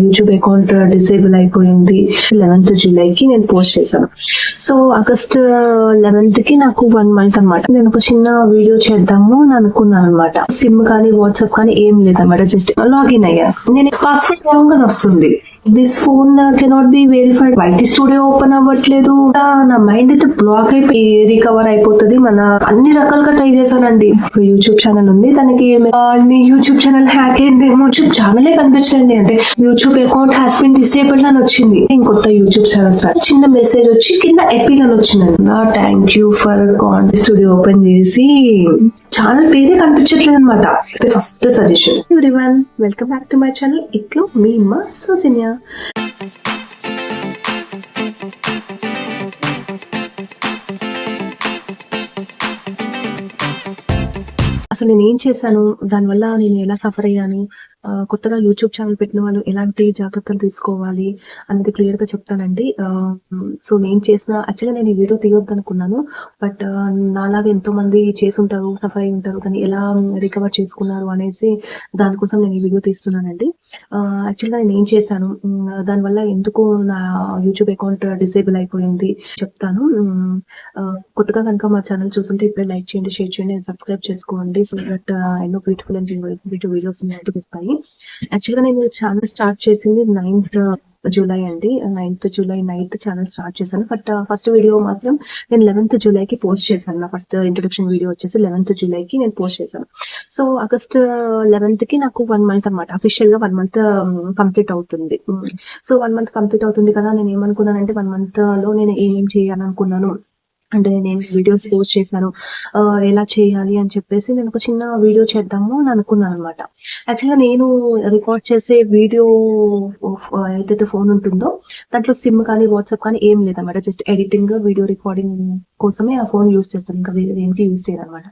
YouTube account disable అయిపోయింది 11th జూలైకి నేను post చేశాను. సో ఆగస్ట్ 11th కి నాకు 1 month అనమాట. నేను ఒక చిన్న వీడియో చేద్దాము అని అనుకున్నాను అనమాట. సిమ్ కానీ వాట్సాప్ కానీ ఏం లేదన్నమాట. జస్ట్ లాగిన్ అయ్యాను. నేను పాస్వర్డ్ రాంగ్ అని వస్తుంది. This phone cannot be verified. YT studio open అవ్వట్లేదు. నా మైండ్ అయితే బ్లాక్ అయిపోయి రికవర్ అయిపోతుంది. మన అన్ని రకాలుగా ట్రై చేశానండి. యూట్యూబ్ ఛానల్ ఉంది, దానికి యూట్యూబ్ ఛానల్ హ్యాక్ అయిందేమో. యూట్యూబ్ ఛానలే కనిపించండి అంటే YouTube account has been disabled అని వచ్చింది. ఇంకొత్త యూట్యూబ్ ఛానల్ స్టార్ట్ చిన్న మెసేజ్ వచ్చి కింద ఎపిల్ అని వచ్చింది. Thank you for content studio open చేసి ఛానల్ పేరే కనిపించట్లేదు అనమాట. First suggestion. Everyone, welcome back to my channel. ఇట్లో మీ మా సౌజన్య. అసలు నేను ఏం చేశాను, దానివల్ల నేను ఎలా సఫర్ అయ్యాను, కొత్తగా యూట్యూబ్ ఛానల్ పెట్టిన వాళ్ళు ఎలాంటి జాగ్రత్తలు తీసుకోవాలి అనేది క్లియర్ గా చెప్తానండి. సో నేను చేసిన యాక్చువల్గా నేను ఈ వీడియో తీయొద్దు అనుకున్నాను, బట్ నాలాగా ఎంతో మంది చేసి ఉంటారు, సఫర్ అయి ఉంటారు, దాన్ని ఎలా రికవర్ చేసుకున్నారు అనేసి దానికోసం నేను ఈ వీడియో తీస్తున్నానండి. యాక్చువల్గా నేను ఏం చేశాను, దానివల్ల ఎందుకు నా యూట్యూబ్ అకౌంట్ డిసేబుల్ అయిపోయింది చెప్తాను. కొత్తగా కనుక మా ఛానల్ చూస్తుంటే ఇప్పుడే లైక్ చేయండి, షేర్ చేయండి, సబ్స్క్రైబ్ చేసుకోండి. సో దట్ ఎన్నో బ్యూటిఫుల్ అండ్ వీడియోస్ ముందుకు వస్తాయి. యాక్చువల్గా నేను ఛానల్ స్టార్ట్ చేసింది 9th జూలై అండి. 9th July night channel start చేశాను. బట్ ఫస్ట్ వీడియో మాత్రం నేను 11th జూలైకి పోస్ట్ చేశాను. నా ఫస్ట్ ఇంట్రొడక్షన్ వీడియో వచ్చేసి 11th జూలైకి నేను పోస్ట్ చేశాను. సో ఆగస్ట్ 11th కి నాకు 1 month అనమాట. అఫీషియల్ గా 1 month కంప్లీట్ అవుతుంది. సో 1 month కంప్లీట్ అవుతుంది కదా, నేను ఏమనుకున్నానంటే 1 month లో నేను ఏమేం చేయాలనుకున్నాను అంటే నేను వీడియోస్ పోస్ట్ చేశాను, ఎలా చేయాలి అని చెప్పేసి నేను ఒక చిన్న వీడియో చేద్దాము అని అనుకున్నాను అనమాట. యాక్చువల్గా నేను రికార్డ్ చేసే వీడియో ఏదైతే ఫోన్ ఉంటుందో దాంట్లో సిమ్ కానీ వాట్సాప్ కానీ ఏం లేదన్నమాట. జస్ట్ ఎడిటింగ్, వీడియో రికార్డింగ్ కోసమే ఆ ఫోన్ యూస్ చేస్తాను, ఇంకా వేరే దేనికి యూస్ చేయను అనమాట.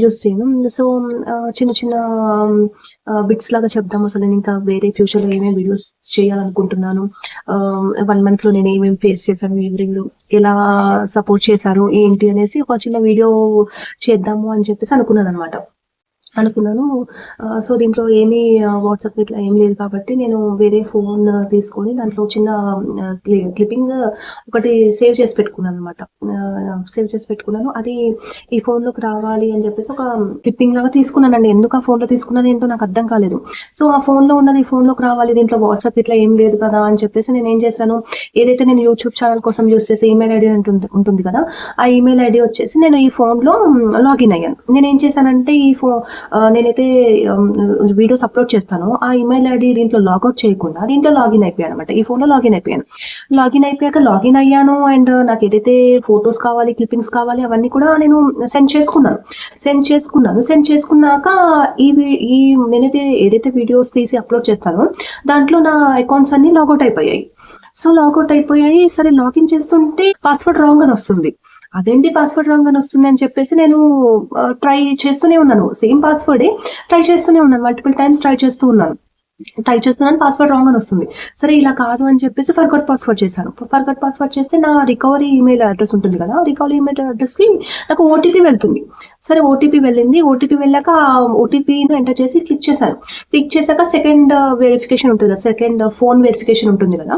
యూస్ చేయను. సో చిన్న చిన్న బిట్స్ లాగా చెప్దాం. అసలు నేను ఇంకా వేరే ఫ్యూచర్లో ఏమేమి వీడియోస్ చేయాలనుకుంటున్నాను, 1 month లో నేను ఏమేమి ఫేస్ చేశాను, ఎవరు ఎలా సపోర్ట్ చేశారు ఏంటి అనేసి ఒక చిన్న వీడియో చేద్దాము అని చెప్పేసి అనుకున్నాను. సో దీంట్లో ఏమీ వాట్సాప్ ఇట్లా ఏం లేదు కాబట్టి నేను వేరే ఫోన్ తీసుకొని దాంట్లో చిన్న క్లిప్పింగ్ ఒకటి సేవ్ చేసి పెట్టుకున్నాను. అది ఈ ఫోన్లోకి రావాలి అని చెప్పేసి ఒక క్లిప్పింగ్ లాగా తీసుకున్నానండి. ఎందుకు ఆ ఫోన్లో తీసుకున్నాను ఏంటో నాకు అర్థం కాలేదు. సో ఆ ఫోన్లో ఉన్నది ఈ ఫోన్లోకి రావాలి, దీంట్లో వాట్సాప్ ఇట్లా ఏం లేదు కదా అని చెప్పేసి నేను ఏం చేశాను, ఏదైతే నేను యూట్యూబ్ ఛానల్ కోసం యూస్ చేసే ఈమెయిల్ ఐడి ఉంటుంది కదా, ఆ ఈమెయిల్ ఐడి వచ్చేసి నేను ఈ ఫోన్లో లాగిన్ అయ్యాను. నేను ఏం చేశానంటే నేనైతే వీడియోస్ అప్లోడ్ చేస్తాను, ఆ ఈమెయిల్ ఐడి దీంట్లో లాగౌట్ చేయకుండా దీంట్లో లాగిన్ అయిపోయాను అనమాట. ఈ ఫోన్లో లాగిన్ అయిపోయాక లాగిన్ అయ్యాను. అండ్ నాకు ఏదైతే ఫొటోస్ కావాలి, క్లిప్పింగ్స్ కావాలి అవన్నీ కూడా నేను సెండ్ చేసుకున్నాక నేనైతే ఏదైతే వీడియోస్ తీసి అప్లోడ్ చేస్తానో దాంట్లో నా అకౌంట్స్ అన్ని లాగౌట్ అయిపోయాయి. సరే లాగిన్ చేస్తుంటే పాస్వర్డ్ రాంగ్ అని వస్తుంది. అదేంటి పాస్వర్డ్ రాంగ్ అని వస్తుంది అని చెప్పేసి నేను ట్రై చేస్తూనే ఉన్నాను. సేమ్ పాస్వర్డే ట్రై చేస్తూనే ఉన్నాను, మల్టిపుల్ టైమ్స్ ట్రై చేస్తున్నాను. పాస్వర్డ్ రాంగ్ అని వస్తుంది. సరే ఇలా కాదు అని చెప్పేసి ఫర్గట్ పాస్వర్డ్ చేస్తే నా రికవరీ ఈమెయిల్ అడ్రస్ ఉంటుంది కదా, రికవరీ ఈమెయిల్ అడ్రస్ కి నాకు ఓటీపీ వెళ్తుంది. సరే ఓటీపీ వెళ్ళింది. ఓటీపీ వెళ్ళాక ఓటీపీని ఎంటర్ చేసి క్లిక్ చేశాక సెకండ్ వెరిఫికేషన్ ఉంటుంది కదా, సెకండ్ ఫోన్ వెరిఫికేషన్ ఉంటుంది కదా.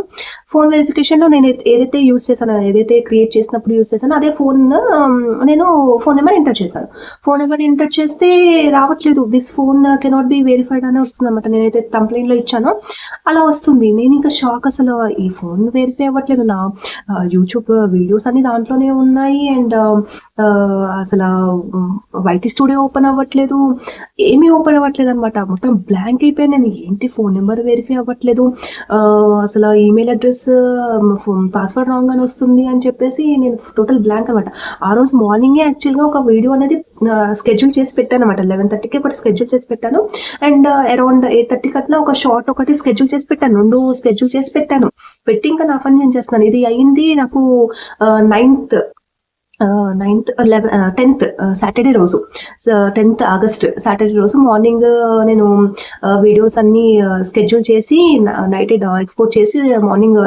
ఫోన్ వెరిఫికేషన్ లో నేను ఏదైతే యూస్ చేశానో, ఏదైతే క్రియేట్ చేసినప్పుడు యూస్ చేశానో అదే ఫోన్ నేను ఫోన్ నెంబర్ ఎంటర్ చేశాను. ఫోన్ నెంబర్ ఎంటర్ చేస్తే రావట్లేదు. This phone cannot be verified అనే వస్తుంది అనమాట. నేనైతే కంప్లైంట్ లో ఇచ్చాను అలా వస్తుంది. నేను ఇంకా షాక్, అసలు ఈ ఫోన్ వెరిఫై అవ్వట్లేదు, నా యూట్యూబ్ వీడియోస్ అన్ని దాంట్లోనే ఉన్నాయి, అండ్ అసలు వైటీ స్టూడియో ఓపెన్ అవ్వట్లేదు, ఏమీ ఓపెన్ అవ్వట్లేదు అనమాట. మొత్తం బ్లాంక్ అయిపోయాను నేను. ఏంటి ఫోన్ నెంబర్ వెరిఫై అవ్వట్లేదు, అసలు ఈమెయిల్ అడ్రస్ పాస్వర్డ్ రాంగ్ అని వస్తుంది అని చెప్పేసి నేను టోటల్ బ్లాంక్ అనమాట. ఆ రోజు మార్నింగే యాక్చువల్గా ఒక వీడియో అనేది స్కెడ్యూల్ చేసి పెట్టాను అనమాట. 11:30కి ఒకటి స్కెడ్యూల్ చేసి పెట్టాను, అండ్ అరౌండ్ 8:30 అట్లా ఒక షార్ట్ ఒకటి స్కెడ్యూల్ చేసి పెట్టాను. 2 స్కెడ్యూల్ చేసి పెట్టి ఇంకా నా పని నేను చేస్తున్నాను. ఇది అయింది నాకు 10th సాటర్డే రోజు, 10th ఆగస్ట్ సాటర్డే రోజు మార్నింగ్ నేను వీడియోస్ అన్ని స్కెడ్యూల్ చేసి నైట్ ఎక్స్పోర్ట్ చేసి మార్నింగ్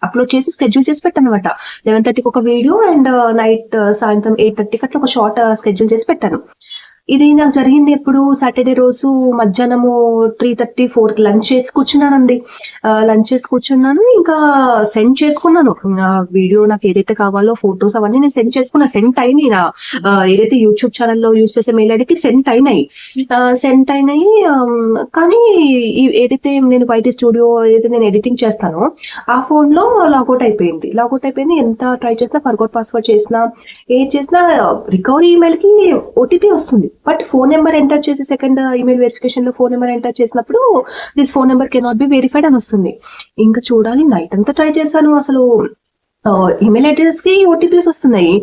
అప్లోడ్ చేసి స్కెడ్యూల్ చేసి పెట్టాను అనమాట. 11:30కి ఒక వీడియో, అండ్ నైట్ సాయంత్రం 8:30కి అట్లా ఒక షార్ట్ స్కెడ్యూల్ చేసి పెట్టాను. ఇది నాకు జరిగింది ఎప్పుడు సాటర్‌డే రోజు మధ్యాహ్నము 3:30, 4కి లంచ్ చేసి కూర్చున్నానండి. లంచ్ చేసి కూర్చున్నాను. ఇంకా సెండ్ చేసుకున్నాను. వీడియో నాకు ఏదైతే కావాలో ఫోటోస్ అవన్నీ నేను సెండ్ చేసుకున్నా. సెండ్ అయినాయి. ఏదైతే యూట్యూబ్ ఛానెల్‌లో యూజ్ చేసే మెయిల్ ఐడీకి సెండ్ అయినాయి. సెండ్ అయినాయి. కానీ ఏదైతే నేను వైటీ స్టూడియో ఏదైతే నేను ఎడిటింగ్ చేస్తానో ఆ ఫోన్‌లో లాగౌట్ అయిపోయింది. లాగౌట్ అయిపోయింది. ఎంత ట్రై చేసినా ఫర్గోట్ పాస్వర్డ్ చేసినా, ఏది చేసినా రికవరీ ఈమెయిల్‌కి ఓటీపీ వస్తుంది. బట్ ఫోన్ నెంబర్ ఎంటర్ చేసి సెకండ్ ఈమెయిల్ వెరిఫికేషన్‌లో ఫోన్ నెంబర్ ఎంటర్ చేసినప్పుడు this phone number cannot be verified అని వస్తుంది. ఇంకా చూడాలి నైట్ అంతా ట్రై చేశాను. అసలు ఈమెయిల్ అడ్రస్‌కి ఓటీపీస్ వస్తున్నాయి.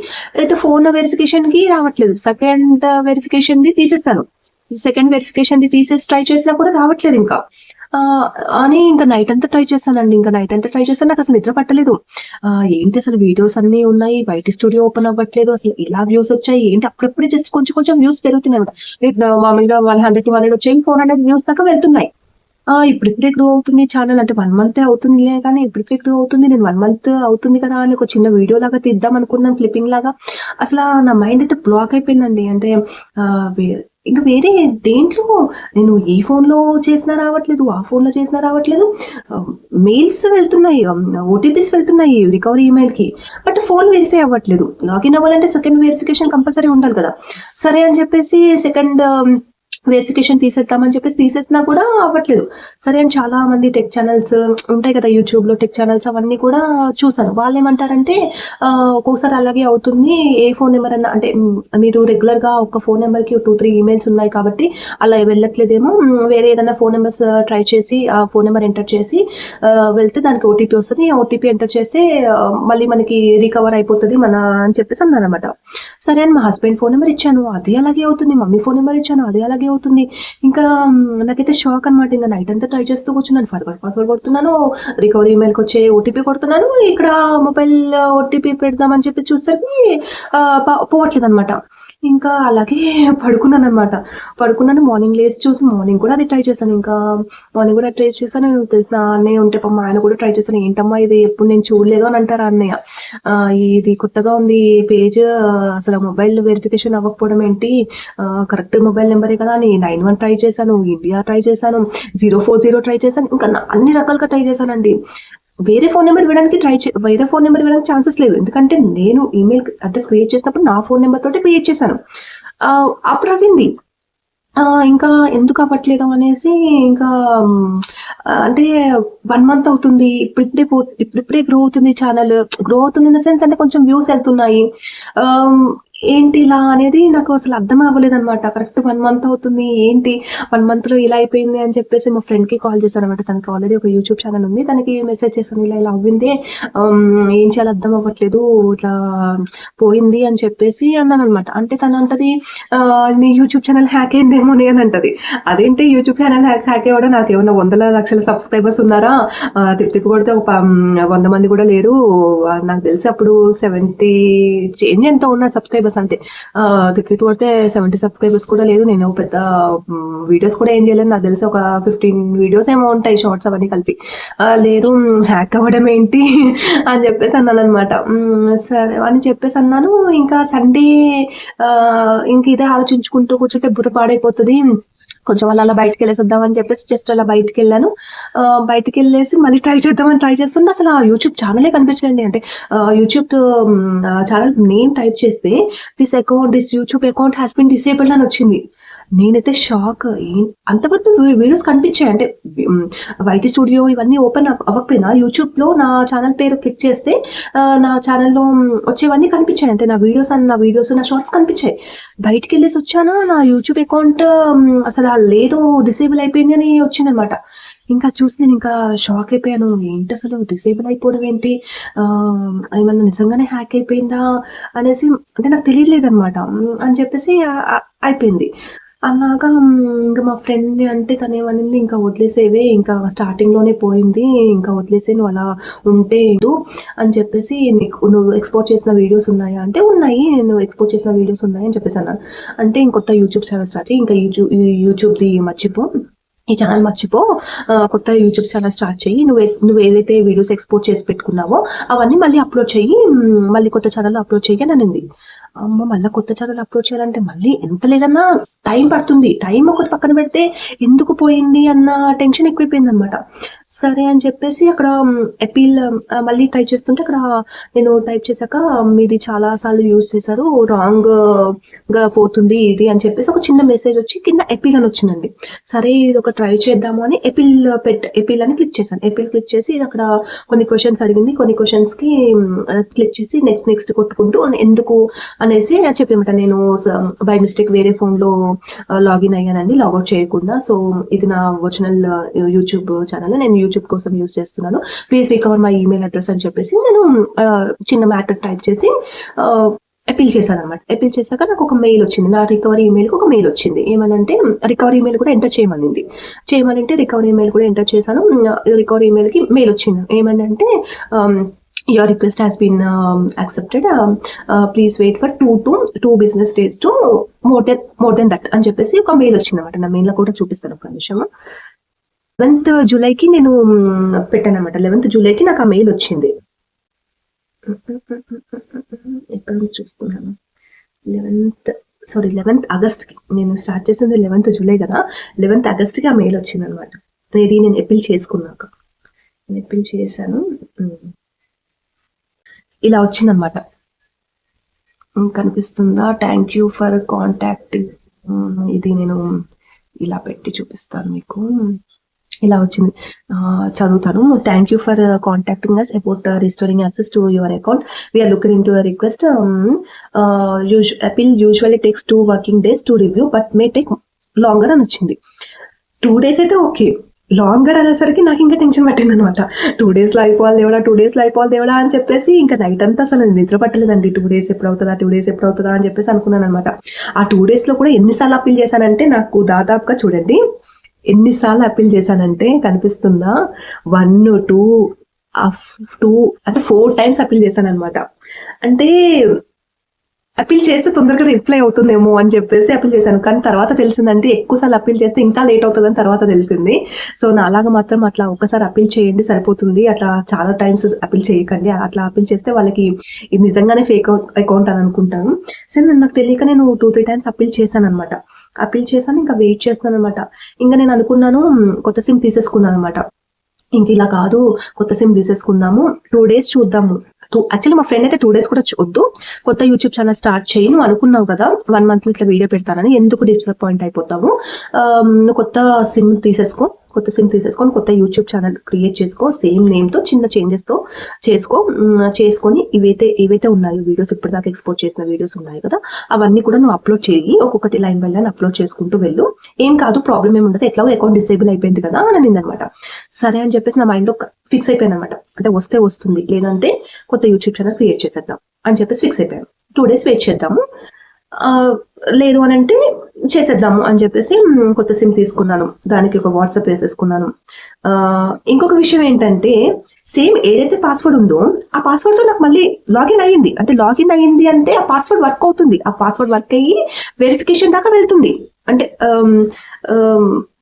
ఇటు ఫోన్ వెరిఫికేషన్‌కి రావట్లేదు. సెకండ్ వెరిఫికేషన్‌ది తీసేసాను. సెకండ్ వెరిఫికేషన్‌ది తీసేసి ట్రై చేసినా కూడా రావట్లేదు ఇంకా. అని ఇంకా నైట్ అంతా ట్రై చేశానండి. ఇంకా నైట్ అంతా ట్రై చేశాను. నాకు అసలు నిద్ర పట్టలేదు. ఏంటి అసలు వీడియోస్ అన్నీ ఉన్నాయి. వైటీ స్టూడియో ఓపెన్ అవ్వట్లేదు. అసలు ఇలా వ్యూస్ వచ్చాయి ఏంటి? అప్పుడప్పుడే జస్ట్ కొంచెం కొంచెం వ్యూస్ పెరుగుతున్నాయి అన్నమాట. మామూలుగా 100-200 వచ్చాయి. 400 వ్యూస్ దాకా వెళ్తున్నాయి. ఇప్పుడిప్పుడే గ్రో అవుతుంది ఛానల్. అంటే 1 మంతే అవుతుందిలే కానీ ఇప్పుడిప్పుడే గ్రో అవుతుంది. నేను 1 మంత్ అవుతుంది కదా అని ఒక చిన్న వీడియో లాగా తీద్దాం అనుకున్నాను, క్లిప్పింగ్ లాగా. అసలు నా మైండ్ అయితే బ్లాక్ అయిపోయిందండి. అంటే ఇంకా వేరే దేంట్లో నేను ఈ ఫోన్‌లో చేసినా రావట్లేదు, ఆ ఫోన్‌లో చేసినా రావట్లేదు. మెయిల్స్ వెళ్తున్నాయి, ఓటీపీస్ వెళ్తున్నాయి రికవరీ ఈమెయిల్‌కి. బట్ ఫోన్ వెరిఫై అవ్వట్లేదు. లాగిన్ అవ్వాలంటే సెకండ్ వెరిఫికేషన్ కంపల్సరీ ఉండాలి కదా! సరే అని చెప్పేసి సెకండ్ వెరిఫికేషన్ తీసేద్దామని చెప్పేసి తీసేసినా కూడా అవ్వట్లేదు. సరే అని చాలా మంది టెక్ ఛానల్స్ ఉంటాయి కదా యూట్యూబ్‌లో టెక్ ఛానల్స్ అవన్నీ కూడా చూసాను. వాళ్ళేమంటారంటే ఒక్కొక్కసారి అలాగే అవుతుంది. ఏ ఫోన్ నెంబర్ అన్నా అంటే మీరు రెగ్యులర్‌గా ఒక ఫోన్ నెంబర్‌కి 2, 3 ఈమెయిల్స్ ఉన్నాయి కాబట్టి అలా వెళ్ళట్లేదేమో. వేరే ఏదైనా ఫోన్ నెంబర్స్ ట్రై చేసి ఆ ఫోన్ నెంబర్ ఎంటర్ చేసి వెళ్తే దానికి ఓటీపీ వస్తది. ఆ ఓటీపీ ఎంటర్ చేస్తే మళ్ళీ మనకి రికవర్ అయిపోతది అని చెప్పేసి అన్నారనమాట. సరే అని మా హస్బెండ్ ఫోన్ నెంబర్ ఇచ్చాను. అది అలాగే అవుతుంది. మమ్మీ ఫోన్ నెంబర్ ఇచ్చాను. అది అలాగే అవుతుంది. ఇంకా నాకైతే షాక్ అనమాట. ఇంక నైట్ అంతా ట్రై చేస్తూ కూర్చున్నాను. ఫర్వర్డ్ పాస్వర్డ్ కొడుతున్నాను. రికవరీ ఈమెయిల్‌కి వచ్చే ఓటీపీ కొడుతున్నాను. ఇక్కడ మొబైల్ ఓటీపీ పెడదామని చెప్పి చూసేసరికి పోవట్లేదనమాట. ఇంకా అలాగే పడుకున్నాననమాట. పడుకున్నాను. మార్నింగ్ లేసి చూసి మార్నింగ్ కూడా అది ట్రై చేశాను. ఇంకా మార్నింగ్ కూడా ట్రై చేశాను. తెలిసిన అన్నయ్య ఉంటే పాపం ఆయన కూడా ట్రై చేశాను. ఏంటమ్మా ఇది ఎప్పుడు నేను చూడలేదు అని అంటారు అన్నయ్య. ఇది కొత్తగా ఉంది పేజ్, అసలు మొబైల్ వెరిఫికేషన్ అవ్వకపోవడం ఏంటి? కరెక్ట్ మొబైల్ నెంబరే కదా అని 91 ట్రై చేశాను. ఇండియా ట్రై చేశాను. 040 ట్రై చేశాను. ఇంకా అన్ని రకాలుగా ట్రై చేశానండి. వేరే ఫోన్ నెంబర్ ఇవ్వడానికి ఛాన్సెస్ లేదు. ఎందుకంటే నేను ఈమెయిల్ అడ్రస్ క్రియేట్ చేసినప్పుడు నా ఫోన్ నెంబర్ తోటి క్రియేట్ చేశాను. అప్పుడు అవ్వింది. ఇంకా ఎందుకు అవ్వట్లేదు అనేసి ఇంకా అంటే 1 మంత్ అవుతుంది. ఇప్పుడిప్పుడే గ్రో అవుతుంది ఛానల్. గ్రో అవుతుంది ఇన్ ద సెన్స్ అంటే కొంచెం వ్యూస్ వెళ్తున్నాయి. ఏంటి ఇలా అనేది నాకు అసలు అర్థం అవ్వలేదనమాట. కరెక్ట్ 1 మంత్ అవుతుంది. ఏంటి 1 మంత్‌లో ఇలా అయిపోయింది అని చెప్పేసి మా ఫ్రెండ్‌కి కాల్ చేశాననమాట. తనకి ఆల్రెడీ ఒక యూట్యూబ్ ఛానల్ ఉంది. తనకి మెసేజ్ చేశాను. ఇలా అవ్విందే. ఏం చేయాలో అర్థం అవ్వట్లేదు. ఇట్లా పోయింది అని చెప్పేసి అన్నాననమాట. అంటే తనంటది నీ యూట్యూబ్ ఛానల్ హ్యాక్ అయిందేమోనే అని అంటది. అదేంటి యూట్యూబ్ ఛానల్ హ్యాక్ అవ్వడం, నాకేమన్నా 100 లక్షల సబ్స్క్రైబర్స్ ఉన్నారా? తిప్పి కొడితే ఒక 100 మంది కూడా లేరు. నాకు తెలిసి అప్పుడు 70 చేంజ్ ఎంతో ఉన్నారు సబ్స్క్రైబర్స్ అంతే. తిప్పి కొడితే 70 సబ్స్క్రైబర్స్ కూడా లేదు. నేను పెద్ద వీడియోస్ కూడా ఏం చేయలేదు. నాకు తెలిసి ఒక 15 వీడియోస్ ఏమో ఉంటాయి, షార్ట్స్ అవన్నీ కలిపి. లేదు హ్యాక్ అవ్వడం ఏంటి అని చెప్పేసి అన్నాను అనమాట. సరే అని చెప్పేసి అన్నాను. ఇంకా సండే ఇంక ఇదే ఆలోచించుకుంటూ కూర్చుంటే బుర్ర పాడైపోతుంది. కొంచెం అలా బయటకెళ్ళేసి వద్దామని చెప్పేసి జస్ట్ అలా బయటకెళ్ళాను. బయటకెళ్ళేసి మళ్ళీ ట్రై చేస్తుంటే అసలు ఆ యూట్యూబ్ ఛానలే కనిపించలేదండి. అంటే యూట్యూబ్ ఛానల్ నేమ్ టైప్ చేస్తే this YouTube account has been disabled అని వచ్చింది. నేనైతే షాక్. అంతవరకు వీడియోస్ కనిపించాయి. అంటే వైటీ స్టూడియో ఇవన్నీ ఓపెన్ అవ్వకపోయినా యూట్యూబ్‌లో నా ఛానల్ పేరు క్లిక్ చేస్తే నా ఛానల్‌లో వచ్చేవన్నీ కనిపించాయి. అంటే నా వీడియోస్, నా షార్ట్స్ కనిపించాయి. బయటికెళ్ళేసి వచ్చానా నా యూట్యూబ్ అకౌంట్ అసలు లేదు, డిసేబుల్ అయిపోయింది అని వచ్చిందనమాట. ఇంకా చూసి నేను ఇంకా షాక్ అయిపోయాను. ఏంటి అసలు డిసేబుల్ అయిపోవడం ఏంటి? ఏమన్నా నిజంగానే హ్యాక్ అయిపోయిందా అనేసి అంటే నాకు తెలియలేదనమాట. అని చెప్పేసి అయిపోయింది. అలాగా ఇంకా మా ఫ్రెండ్‌ని అంటే తనేమనింది, "ఇంకా వదిలేసేవే, ఇంకా స్టార్టింగ్‌లోనే పోయింది. ఇంకా వదిలేసేయి, నువ్వు అలా ఉంటే ఇదు" అని చెప్పేసి, "నువ్వు ఎక్స్‌పోర్ట్ చేసిన వీడియోస్ ఉన్నాయా?" అంటే, "ఉన్నాయి. నువ్వు ఎక్స్‌పోర్ట్ చేసిన వీడియోస్ ఉన్నాయి" అని చెప్పేసి అన్నాను. అంటే, "ఇంకొత్త యూట్యూబ్ ఛానల్ స్టార్ట్ చెయ్యి. ఇంకా యూట్యూబ్‌ది మర్చిపో. ఈ ఛానల్ మర్చిపో. కొత్త యూట్యూబ్ ఛానల్ స్టార్ట్ చెయ్యి. నువ్వు ఏవైతే వీడియోస్ ఎక్స్‌పోర్ట్ చేసి పెట్టుకున్నావో అవన్నీ మళ్ళీ అప్‌లోడ్ చెయ్యి. మళ్ళీ కొత్త ఛానల్‌లో అప్‌లోడ్ చెయ్యి" అని అనింది. అమ్మ మళ్ళీ కొత్త ఛానల్ అప్లోడ్ చేయాలంటే మళ్ళీ ఎంత లేదన్నా టైం పడుతుంది. టైం ఒకటి పక్కన పెడితే ఎందుకు పోయింది అన్న టెన్షన్ ఎక్కువైపోయింది అనమాట. సరే అని చెప్పేసి అక్కడ అపీల్ మళ్ళీ ట్రై చేస్తుంటే అక్కడ నేను టైప్ చేశాక మీది చాలా సార్లు యూజ్ చేశారు, రాంగ్ గా పోతుంది ఇది అని చెప్పేసి ఒక చిన్న మెసేజ్ వచ్చి కింద ఎపీల్ అని వచ్చిందండి. సరే ఇది ఒక ట్రై చేద్దాము అని ఎపీల్ అని క్లిక్ చేశాను. ఎపీల్ క్లిక్ చేసి అక్కడ కొన్ని క్వశ్చన్స్ అడిగింది. కొన్ని క్వశ్చన్స్ కి క్లిక్ చేసి నెక్స్ట్ కొట్టుకుంటూ ఎందుకు అనేసి చెప్పమాట. నేను బై మిస్టేక్ వేరే ఫోన్ లో లాగిన్ అయ్యానండి, లాగౌట్ చేయకుండా. సో ఇది నా ఒరిజినల్ యూట్యూబ్ ఛానల్, నేను యూట్యూబ్ కోసం యూజ్ చేస్తున్నాను, please recover my email address అని చెప్పేసి నేను చిన్న మ్యాటర్ టైప్ చేసి అపీల్ చేశాను అనమాట. అపీల్ చేశాక నాకు ఒక మెయిల్ వచ్చింది. నా రికవరీ ఈమెయిల్కి ఒక మెయిల్ వచ్చింది. ఏమనంటే రికవరీ ఈమెయిల్ కూడా ఎంటర్ చేయమనింటే రికవరీ ఈమెయిల్ కూడా ఎంటర్ చేశాను. రికవరీ ఈమెయిల్కి మెయిల్ వచ్చింది. ఏమనంటే your request has been accepted, please wait for 2 business days to more than that అని చెప్పేసి ఒక మెయిల్ వచ్చింది అనమాట. నా మెయిల్లో కూడా చూపిస్తాను ఒక నిమిషం. 11th జూలైకి నేను పెట్టాను అనమాట. 11th జూలైకి నాకు ఆ మెయిల్ వచ్చింది. ఎక్కడ చూస్తున్నాను, 11th ఆగస్ట్కి నేను స్టార్ట్ చేసింది 11th జూలై కదా, 11th ఆగస్ట్కి ఆ మెయిల్ వచ్చింది అనమాట. నేను అపీల్ చేసుకున్నాక అపీల్ చేశాను. ఇలా వచ్చిందనమాట. కనిపిస్తుందా? Thank you for contacting. ఇది నేను ఇలా పెట్టి చూపిస్తాను మీకు. ఇలా వచ్చింది, చదువుతాను. Thank you for contacting us about restoring access to your account. We're looking into the request. Appeal usually takes 2 working days to review but may take longer అని వచ్చింది. 2 days అయితే ఓకే, లాంగర్ అనేసరికి నాకు ఇంకా tension పట్టింది అనమాట. 2 days అయిపోవాలి దేవుడా అని చెప్పేసి ఇంకా నైట్ అంతా అసలు నిద్ర పట్టలేదండి. 2 days ఎప్పుడు అవుతుందా అని చెప్పేసి అనుకున్నాను అనమాట. ఆ 2 days లో కూడా ఎన్నిసార్లు అప్పీల్ చేశానంటే నాకు దాదాపుగా చూడండి ఎన్నిసార్లు అప్పీల్ చేశానంటే కనిపిస్తుందా, 1 2 అంటే 4 times అప్పీల్ చేశాను అనమాట. అంటే అప్పీల్ చేస్తే తొందరగా రిప్లై అవుతుందేమో అని చెప్పేసి అప్పీల్ చేశాను. కానీ తర్వాత తెలిసిందంటే ఎక్కువసార్లు అప్పీల్ చేస్తే ఇంకా లేట్ అవుతుందని తర్వాత తెలిసింది. సో నా అలాగా మాత్రం అట్లా ఒక్కసారి అప్పీల్ చేయండి సరిపోతుంది, అట్లా చాలా టైమ్స్ అప్పీల్ చేయకండి. అట్లా అప్పీల్ చేస్తే వాళ్ళకి ఇది నిజంగానే ఫేక్ అకౌంట్ అని అనుకుంటాను. సరే నాకు తెలియక నేను 2-3 times అప్పీల్ చేశాను అనమాట. అప్పీల్ చేశాను, ఇంకా వెయిట్ చేస్తాను అనమాట. ఇంకా నేను అనుకున్నాను కొత్త సిమ్ తీసేసుకున్నాను అనమాట. ఇంక ఇలా కాదు, కొత్త సిమ్ తీసేసుకుందాము, 2 days చూద్దాము. యాక్చువల్లీ మా ఫ్రెండ్ అయితే 2 days కూడా వద్దు, కొత్త యూట్యూబ్ ఛానల్ స్టార్ట్ చేయి, నువ్వు అనుకున్నావు కదా 1 month ఇట్లా వీడియో పెడతానని, ఎందుకు డిసప్పాయింట్ అయిపోతావు, కొత్త సిమ్ తీసేసుకొని కొత్త యూట్యూబ్ ఛానల్ క్రియేట్ చేసుకో, సేమ్ నేమ్తో చిన్న చేంజెస్తో చేసుకొని ఏవైతే ఉన్నాయో వీడియోస్, ఇప్పటిదాకా ఎక్స్పోర్ట్ చేసిన వీడియోస్ ఉన్నాయి కదా అవన్నీ కూడా నువ్వు అప్లోడ్ చేయి, ఒక్కొక్కటి లైన్ బై లైన్ అప్లోడ్ చేసుకుంటూ వెళ్ళు, ఏం కాదు, ప్రాబ్లం ఏమి ఉండదు, ఎట్లా అకౌంట్ డిసేబుల్ అయిపోయింది కదా అని అనిందనమాట. సరే అని చెప్పేసి నా మైండ్లో ఫిక్స్ అయిపోయాను అనమాట. అంటే వస్తే వస్తుంది, లేదంటే కొత్త యూట్యూబ్ ఛానల్ క్రియేట్ చేసేద్దాం అని చెప్పేసి ఫిక్స్ అయిపోయాను. 2 days వెయిట్ చేద్దాము, లేదు అని అంటే చేసేద్దాము అని చెప్పేసి కొత్త సిమ్ తీసుకున్నాను, దానికి ఒక వాట్సాప్ వేసేసుకున్నాను. ఇంకొక విషయం ఏంటంటే, సేమ్ ఏదైతే పాస్వర్డ్ ఉందో ఆ పాస్వర్డ్తో నాకు మళ్ళీ లాగిన్ అయ్యింది. అంటే ఆ పాస్వర్డ్ వర్క్ అవుతుంది, ఆ పాస్వర్డ్ వర్క్ అయ్యి వెరిఫికేషన్ దాకా వెళ్తుంది. అంటే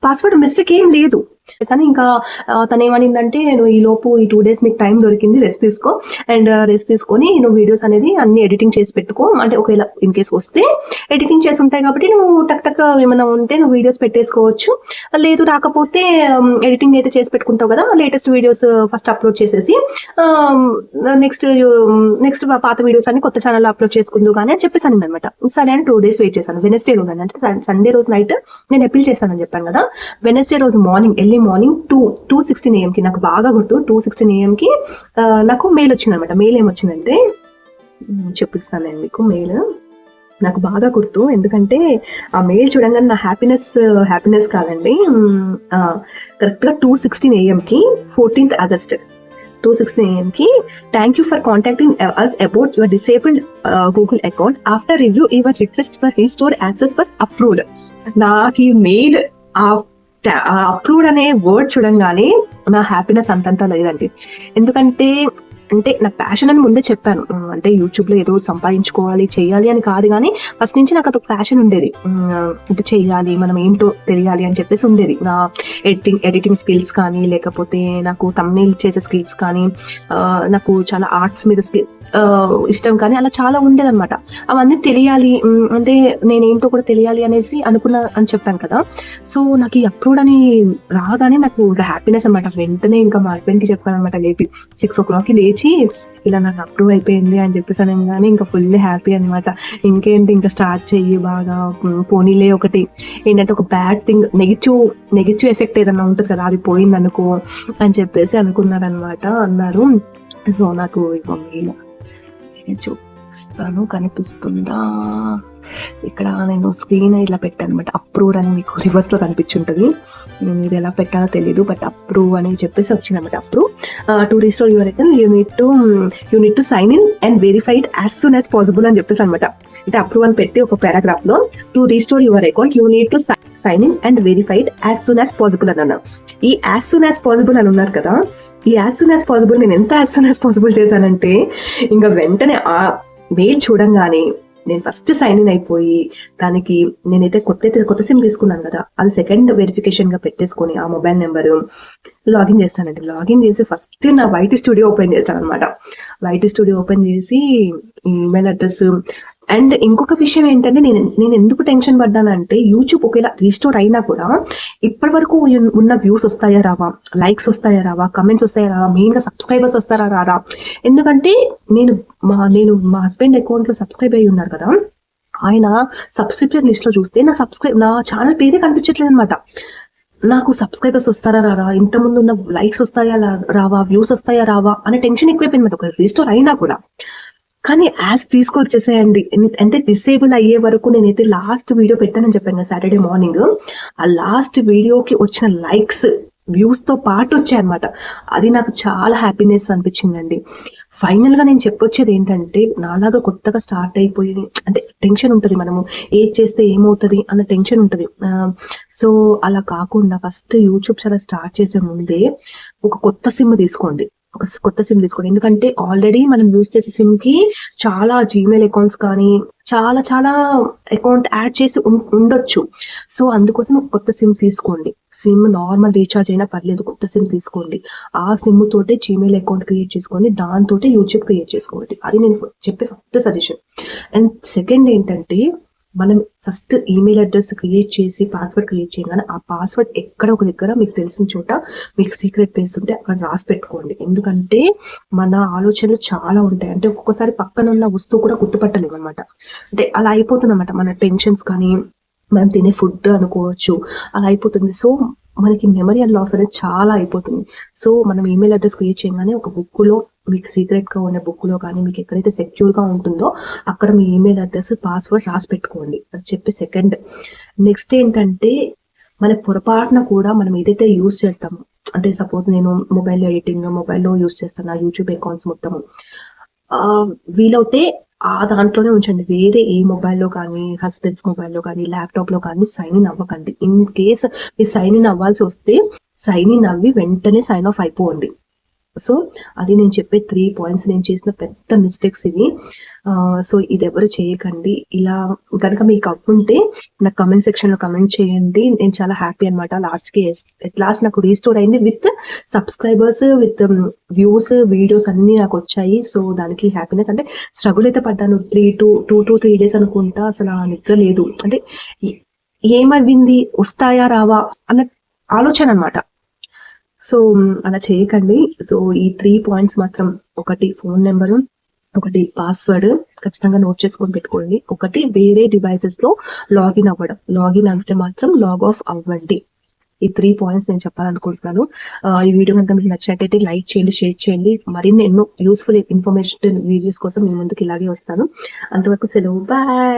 పాస్వర్డ్ మిస్టేక్ ఏం లేదు. కానీ ఇంకా తను ఏమనిందంటే, నువ్వు ఈ 2 days నీకు టైం దొరికింది, రెస్ట్ తీసుకో, అండ్ రెస్ట్ తీసుకొని నువ్వు వీడియోస్ అనేది అన్ని ఎడిటింగ్ చేసి పెట్టుకో, అంటే ఒకవేళ ఇన్ కేస్ వస్తే ఎడిటింగ్ చేసి ఉంటాయి కాబట్టి నువ్వు టక్ ఏమైనా ఉంటే నువ్వు వీడియోస్ పెట్టేసుకోవచ్చు, లేదు రాకపోతే ఎడిటింగ్ అయితే చేసి పెట్టుకుంటావు కదా, లేటెస్ట్ వీడియోస్ ఫస్ట్ అప్లోడ్ చేసేసి నెక్స్ట్ పాత వీడియోస్ అన్ని కొత్త ఛానల్లో అప్లోడ్ చేసుకుందు కానీ అని చెప్పేసి అనమాట. సరే అని 2 days వెయిట్ చేశాను. వెనస్డే రోజు అంటే సండే రోజు నైట్ నేను అప్పీల్ చేశానని చెప్పాను కదా, వెనస్డే రోజు మార్నింగ్ 2:16 AM కి, నాకు బాగా గుర్తు, 2:16 AM కి నాకు మెయిల్ వచ్చింది అనమాట. మెయిల్ ఏమొచ్చిందంటే చూపిస్తాను నేను మీకు. మెయిల్ నాకు బాగా గుర్తు, ఎందుకంటే ఆ మెయిల్ చూడంగానే నా హ్యాపీనెస్ కాదండి, కరెక్ట్గా 2:16 AM కి 14th August 2:16 AM కి, thank you for contacting us about your disabled Google account. After review your request for restore access was approved. నాకు ఈ మెయిల్ అప్రూవ్డ్ అనే వర్డ్ చూడంగానే నా హ్యాపీనెస్ అంతంతా లేదండి. ఎందుకంటే నా ప్యాషన్ అని ముందే చెప్పాను, అంటే యూట్యూబ్లో ఏదో సంపాదించుకోవాలి చేయాలి అని కాదు, కానీ ఫస్ట్ నుంచి నాకు అదొక ప్యాషన్ ఉండేది, అంటే చేయాలి, మనం ఏంటో తెలియాలి అని చెప్పేసి ఉండేది. నా ఎడిటింగ్ స్కిల్స్ కానీ, లేకపోతే నాకు థంబ్నెయిల్ చేసే స్కిల్స్ కానీ, నాకు చాలా ఆర్ట్స్ మీద ఇష్టం కానీ అలా చాలా ఉండేదన్నమాట. అవన్నీ తెలియాలి, అంటే నేనేంటో కూడా తెలియాలి అనేసి అనుకున్నా అని చెప్పాను కదా. సో నాకు ఈ అప్రూవ్డ్ అని రాగానే నాకు ఇంకా హ్యాపీనెస్ అనమాట. వెంటనే ఇంకా మా హస్బెండ్కి చెప్పాను అనమాట, లేపి 6 o'clockకి లేచి ఇలా నాకు అప్రూవ్ అయిపోయింది అని చెప్పేసి అనగానే ఇంకా ఫుల్ హ్యాపీ అనమాట. ఇంకేంటి ఇంకా స్టార్ట్ చెయ్యి బాగా, పోనీలే ఒకటి ఏంటంటే ఒక బ్యాడ్ థింగ్ నెగిటివ్ ఎఫెక్ట్ ఏదన్నా ఉంటుంది కదా, అది పోయింది అనుకో అని చెప్పేసి అనుకున్నారనమాట, అన్నారు. సో నాకు మెయిల్ చూపిస్తాను, కనిపిస్తుందా ఇక్కడ, నేను స్క్రీన్ ఇలా పెట్టాను అనమాట. అప్రూవ్డ్ అని మీకు రివర్స్ లో కనిపించుంటుంది. నేను ఇది ఎలా పెట్టాలో తెలీదు, బట్ అప్రూవ్ అని చెప్పేసి వచ్చిందనమాట. Approve to restore your account you need to sign in and verified as soon as possible అని చెప్పేసి అనమాట. అంటే అప్రూవ్ అని పెట్టి ఒక పారాగ్రాఫ్ లో to restore your account you need to sign in and verified as soon as possible అని అన్నా. ఈ యాజ్ సూన్ యాజ్ పాసిబుల్ అని ఉన్నారు కదా, ఈ యాజ్ సూన్ యాజ్ పాసిబుల్ నేను ఎంత యాజ్ సూన్ యాజ్ పాసిబుల్ చేశానంటే ఇంకా వెంటనే ఆ మెయిల్ చూడంగానే నేను ఫస్ట్ సైన్ ఇన్ అయిపోయి, దానికి నేనైతే కొత్త సిమ్ తీసుకున్నాను కదా, అది సెకండ్ వెరిఫికేషన్ గా పెట్టేసుకొని ఆ మొబైల్ నెంబర్ లాగిన్ చేస్తానండి. లాగిన్ చేసి ఫస్ట్ నా వైటీ స్టూడియో ఓపెన్ చేశాను అనమాట. వైటీ స్టూడియో ఓపెన్ చేసి ఈమెయిల్ అడ్రస్. అండ్ ఇంకొక విషయం ఏంటంటే నేను ఎందుకు టెన్షన్ పడ్డానంటే, యూట్యూబ్ ఒకవేళ రీస్టోర్ అయినా కూడా ఇప్పటి వరకు ఉన్న వ్యూస్ వస్తాయా రావా, లైక్స్ వస్తాయా రావా, కమెంట్స్ వస్తాయా రావా, మెయిన్ గా సబ్స్క్రైబర్స్ వస్తారా రారా. ఎందుకంటే నేను మా హస్బెండ్ అకౌంట్ లో సబ్స్క్రైబ్ అయ్యి ఉన్నారు కదా, ఆయన సబ్స్క్రిప్షన్ లిస్ట్ లో చూస్తే నా ఛానల్ పేరే కనిపించట్లేదు అనమాట. నాకు సబ్స్క్రైబర్స్ వస్తారా రారా, ఇంతకుముందు ఉన్న లైక్స్ వస్తాయా రావా, వ్యూస్ వస్తాయా రావా అనే టెన్షన్ ఎక్కువైపోయింది ఒక రీస్టోర్ అయినా కూడా. కానీ యాజ్ తీసుకొచ్చేసేయండి, అంటే డిసేబుల్ అయ్యే వరకు నేనైతే లాస్ట్ వీడియో పెట్టానని చెప్పాను కదా సాటర్డే మార్నింగ్, ఆ లాస్ట్ వీడియోకి వచ్చిన లైక్స్ వ్యూస్ తో పాటు వచ్చాయన్నమాట. అది నాకు చాలా హ్యాపీనెస్ అనిపించిందండి. ఫైనల్ గా నేను చెప్పొచ్చేది ఏంటంటే, నాలాగా కొత్తగా స్టార్ట్ అయిపోయి అంటే టెన్షన్ ఉంటుంది, మనము ఏది చేస్తే ఏమవుతుంది అన్న టెన్షన్ ఉంటుంది. సో అలా కాకుండా ఫస్ట్ యూట్యూబ్ ఛానల్ స్టార్ట్ చేసే ముందే ఒక కొత్త సిమ్ తీసుకోండి. ఎందుకంటే ఆల్రెడీ మనం యూజ్ చేసే సిమ్ కి చాలా జీమెయిల్ అకౌంట్స్ కానీ చాలా అకౌంట్ యాడ్ చేసి ఉండొచ్చు. సో అందుకోసం ఒక కొత్త సిమ్ తీసుకోండి. సిమ్ నార్మల్ రీఛార్జ్ అయినా పర్లేదు, కొత్త సిమ్ తీసుకోండి. ఆ సిమ్ తోటే జీమెయిల్ అకౌంట్ క్రియేట్ చేసుకోండి, దాంతో యూట్యూబ్ క్రియేట్ చేసుకోండి. అది నేను చెప్పే ఫస్ట్ సజెషన్. అండ్ సెకండ్ ఏంటంటే, మనం ఫస్ట్ ఈమెయిల్ అడ్రస్ క్రియేట్ చేసి పాస్వర్డ్ క్రియేట్ చేయగానే ఆ పాస్వర్డ్ ఎక్కడ ఒక దగ్గర మీకు తెలిసిన చోట మీకు సీక్రెట్ ప్లేస్ ఉంటే అక్కడ రాసి పెట్టుకోండి. ఎందుకంటే మన ఆలోచనలు చాలా ఉంటాయి, అంటే ఒక్కొక్కసారి పక్కన ఉన్న వస్తువు కూడా గుర్తుపట్టలేము అనమాట. అంటే అలా అయిపోతుంది అనమాట, మన టెన్షన్స్ కానీ మనం తినే ఫుడ్ అనుకోవచ్చు, అలా అయిపోతుంది. సో మనకి మెమరీ అండ్ లాస్ అనేది చాలా అయిపోతుంది. సో మనం ఈమెయిల్ అడ్రస్ క్రియేట్ చేయగానే ఒక బుక్ లో, మీకు సీక్రెట్ గా ఉన్న బుక్ లో కానీ మీకు ఎక్కడైతే సెక్యూర్ గా ఉంటుందో అక్కడ మీ ఈమెయిల్ అడ్రస్ పాస్వర్డ్ రాసి పెట్టుకోండి. అది చెప్పి సెకండ్. నెక్స్ట్ ఏంటంటే, మన పొరపాటున కూడా మనం ఏదైతే యూజ్ చేస్తామో, అంటే సపోజ్ నేను మొబైల్లో ఎడిటింగ్, మొబైల్లో యూజ్ చేస్తాను యూట్యూబ్ అకౌంట్స్ మొత్తము, వీలవుతే ఆ దాంట్లోనే ఉంచండి. వేరే ఏ మొబైల్లో కానీ, హస్బెండ్స్ మొబైల్లో కానీ, ల్యాప్టాప్ లో కానీ సైన్ ఇన్ అవ్వకండి. ఇన్ కేస్ మీరు సైన్ ఇన్ అవ్వాల్సి వస్తే సైన్ ఇన్ అవ్వి వెంటనే సైన్ ఆఫ్ అయిపోండి. సో అది నేను చెప్పే 3 points. నేను చేసిన పెద్ద మిస్టేక్స్ ఇవి. సో ఇది ఎవరు చేయకండి. ఇలా కనుక మీకు అవ్వుంటే నాకు కమెంట్ సెక్షన్ లో కమెంట్ చేయండి. నేను చాలా హ్యాపీ అనమాట. లాస్ట్ నాకు రీస్టోర్ అయింది with subscribers, with views, videos అన్ని నాకు వచ్చాయి. సో దానికి హ్యాపీనెస్. అంటే స్ట్రగుల్ అయితే పడ్డాను, 2 to 3 days అనుకుంటా. అసలు నిద్ర లేదు, అంటే ఏమవ్వింది, వస్తాయా రావా అన్న ఆలోచన అనమాట. సో అలా చేయకండి. సో ఈ 3 points మాత్రం, ఒకటి ఫోన్ నెంబరు, ఒకటి పాస్వర్డ్ ఖచ్చితంగా నోట్ చేసుకొని పెట్టుకోండి, ఒకటి వేరే డివైసెస్ లో లాగిన్ అవ్వడం మాత్రం లాగ్ ఆఫ్ అవ్వండి. ఈ 3 points నేను చెప్పాలనుకుంటున్నాను. ఈ వీడియో కనుక మీకు నచ్చినట్టయితే లైక్ చేయండి, షేర్ చేయండి. మరిన్ని ఎన్నో యూస్ఫుల్ ఇన్ఫర్మేషన్ వీడియోస్ కోసం మీ ముందుకు ఇలాగే వస్తాను. అంతవరకు సెలవు, బాయ్.